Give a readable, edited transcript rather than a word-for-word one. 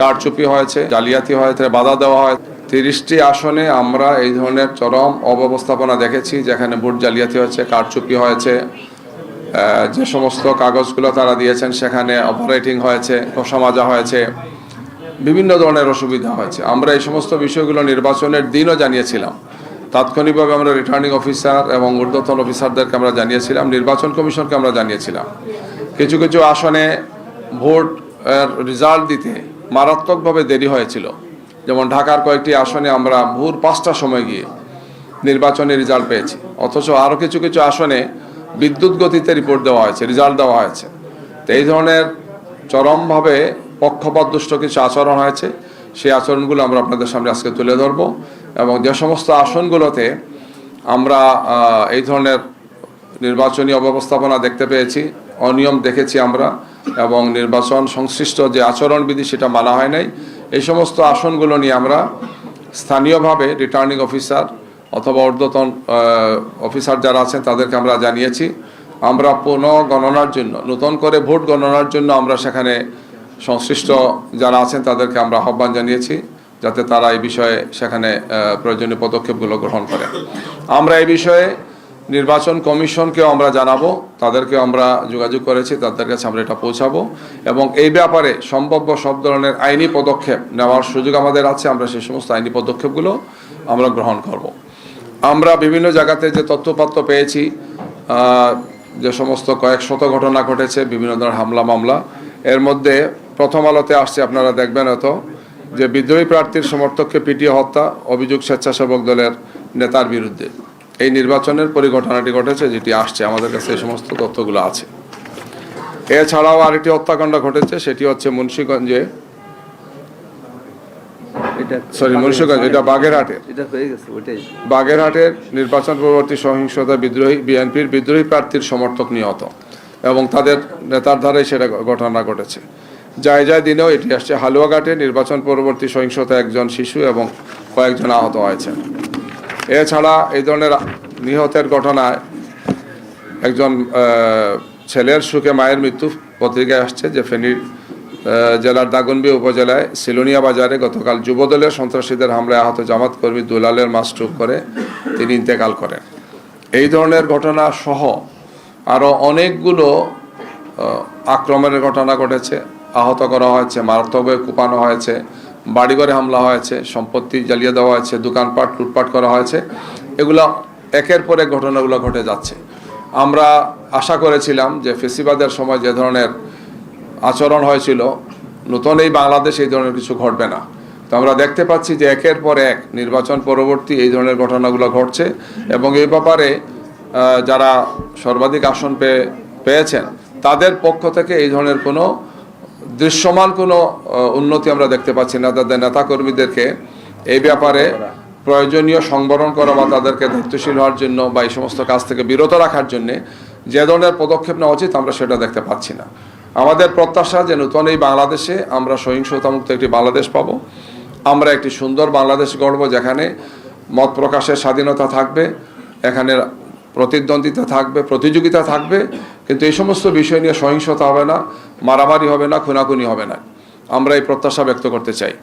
কারচুপি হয়েছে, জালিয়াতি হয়েছে, বাধা দেওয়া হয়। 30টি আসনে আমরা এই ধরনের চরম অব্যবস্থাপনা দেখেছি, যেখানে ভোট জালিয়াতি হয়েছে, কারচুপি হয়েছে, যে সমস্ত কাগজগুলো তারা দিয়েছেন সেখানে অপারেটিং হয়েছে, খোসা মাজা হয়েছে, বিভিন্ন ধরনের অসুবিধা হয়েছে। আমরা এই সমস্ত বিষয়গুলো নির্বাচনের দিনও জানিয়েছিলাম। তাৎক্ষণিকভাবে আমরা রিটার্নিং অফিসার এবং ঊর্ধ্বতন অফিসারদেরকে আমরা জানিয়েছিলাম, নির্বাচন কমিশনকে আমরা জানিয়েছিলাম। কিছু কিছু আসনে ভোট রেজাল্ট দিতে মারাত্মকভাবে দেরি হয়েছিল। যেমন ঢাকার কয়েকটি আসনে আমরা ভোর 5টার সময় গিয়ে নির্বাচনের রেজাল্ট পেয়েছি, অথচ আরও কিছু কিছু আসনে বিদ্যুৎ গতিতে রিপোর্ট দেওয়া হয়েছে, রেজাল্ট দেওয়া হয়েছে। তো এই ধরনের চরমভাবে পক্ষপাতদুষ্ট কিছু আচরণ হয়েছে। সেই আচরণগুলো আমরা আপনাদের সামনে আজকে তুলে ধরব, এবং যে সমস্ত আসনগুলোতে আমরা এই ধরনের নির্বাচনী অব্যবস্থাপনা দেখতে পেয়েছি, অনিয়ম দেখেছি আমরা, এবং নির্বাচন সংশ্লিষ্ট যে আচরণবিধি সেটা মানা হয় নাই, এই সমস্ত আসনগুলো নিয়ে আমরা স্থানীয়ভাবে রিটার্নিং অফিসার অথবা ঊর্ধ্বতন অফিসার যারা আছেন তাদেরকে আমরা জানিয়েছি। আমরা পুনঃগণনার জন্য, নতুন করে ভোট গণনার জন্য আমরা সেখানে সংশ্লিষ্ট যারা আছেন তাদেরকে আমরা আহ্বান জানিয়েছি, যাতে তারা এই বিষয়ে সেখানে প্রয়োজনীয় পদক্ষেপগুলো গ্রহণ করে। আমরা এই বিষয়ে নির্বাচন কমিশনকেও আমরা জানাবো, তাদেরকেও আমরা যোগাযোগ করেছি, তাদের কাছে আমরা এটা পৌঁছাবো, এবং এই ব্যাপারে সম্ভাব্য সব ধরনের আইনি পদক্ষেপ নেওয়ার সুযোগ আমাদের আছে। আমরা সেই সমস্ত আইনি পদক্ষেপগুলো আমরা গ্রহণ করব। আমরা বিভিন্ন জায়গাতে যে তথ্যপত্র পেয়েছি, যে সমস্ত কয়েক শত ঘটনা ঘটেছে, বিভিন্ন ধরনের হামলা মামলা, এর মধ্যে প্রথম আলোতে আসছে, আপনারা দেখবেন হয়তো, যে বিদ্রোহী প্রার্থীর সমর্থককে পিটিয়ে হত্যা, অভিযোগ স্বেচ্ছাসেবক দলের নেতার বিরুদ্ধে। এই নির্বাচনের পরিঘটনাটি ঘটেছে, যেটি আসছে আমাদের কাছে, এই সমস্ত তথ্যগুলো আছে। এছাড়াও আরেকটি হত্যাকাণ্ড ঘটেছে, সেটি হচ্ছে মুন্সিগঞ্জে, এটা বাগেরহাটের নির্বাচন পরবর্তী সহিংসতা বিএনপির বিদ্রোহী প্রার্থীর সমর্থক নিহত, এবং তাদের নেতার ধারে সেটা ঘটনা ঘটেছে। যায় দিনেও এটি আসছে। হালুয়াঘাটে নির্বাচন পরবর্তী সহিংসতা একজন শিশু এবং কয়েকজন আহত হয়েছেন। এছাড়া এই ধরনের নিহতের ঘটনায় একজন ছেলের সুখে মায়ের মৃত্যু পত্রিকায় আসছে, যে ফেনীর জেলার দাগনবিয়া উপজেলায় সিলোনিয়া বাজারে গতকাল যুবদলের সন্ত্রাসীদের হামলায় আহত জামাত কর্মী দুলালের মা স্ট্রোক করে তিনি ইন্তেকাল করেন। এই ধরনের ঘটনা সহ আরও অনেকগুলো আক্রমণের ঘটনা ঘটেছে, আহত করা হয়েছে, মারাত্মকভাবে কুপানো হয়েছে, বাড়িঘরে হামলা হয়েছে, সম্পত্তি জ্বালিয়ে দেওয়া হয়েছে, দোকানপাট লুটপাট করা হয়েছে। এগুলো একের পর এক ঘটনাগুলো ঘটে যাচ্ছে। আমরা আশা করেছিলাম যে ফেসিবাদের সময় যে ধরনের আচরণ হয়েছিল, নতুন এই বাংলাদেশে এই ধরনের কিছু ঘটবে না। তো আমরা দেখতে পাচ্ছি যে একের পর এক নির্বাচন পরবর্তী এই ধরনের ঘটনাগুলো ঘটছে, এবং এই ব্যাপারে যারা সর্বাধিক আসন পেয়েছেন তাদের পক্ষ থেকে এই ধরনের কোনো দৃশ্যমান কোনো উন্নতি আমরা দেখতে পাচ্ছি না। তাদের নেতাকর্মীদেরকে এই ব্যাপারে প্রয়োজনীয় সংবরণ করা বা তাদেরকে দায়িত্বশীল হওয়ার জন্য বা এই সমস্ত কাজ থেকে বিরত রাখার জন্যে যে ধরনের পদক্ষেপ নেওয়া উচিত, আমরা সেটা দেখতে পাচ্ছি না। আমাদের প্রত্যাশা যে নতুন এই বাংলাদেশে আমরা সহিংসতামুক্ত একটি বাংলাদেশ পাবো, আমরা একটি সুন্দর বাংলাদেশ গড়ব, যেখানে মত প্রকাশের স্বাধীনতা থাকবে, এখানে প্রতিদ্বন্দ্বিতা থাকবে, প্রতিযোগিতা থাকবে, কিন্তু এই সমস্ত বিষয় নিয়ে সহিংসতা হবে না, মারামারি হবে না, খুনাখুনি হবে না। আমরা এই প্রত্যাশা ব্যক্ত করতে চাই।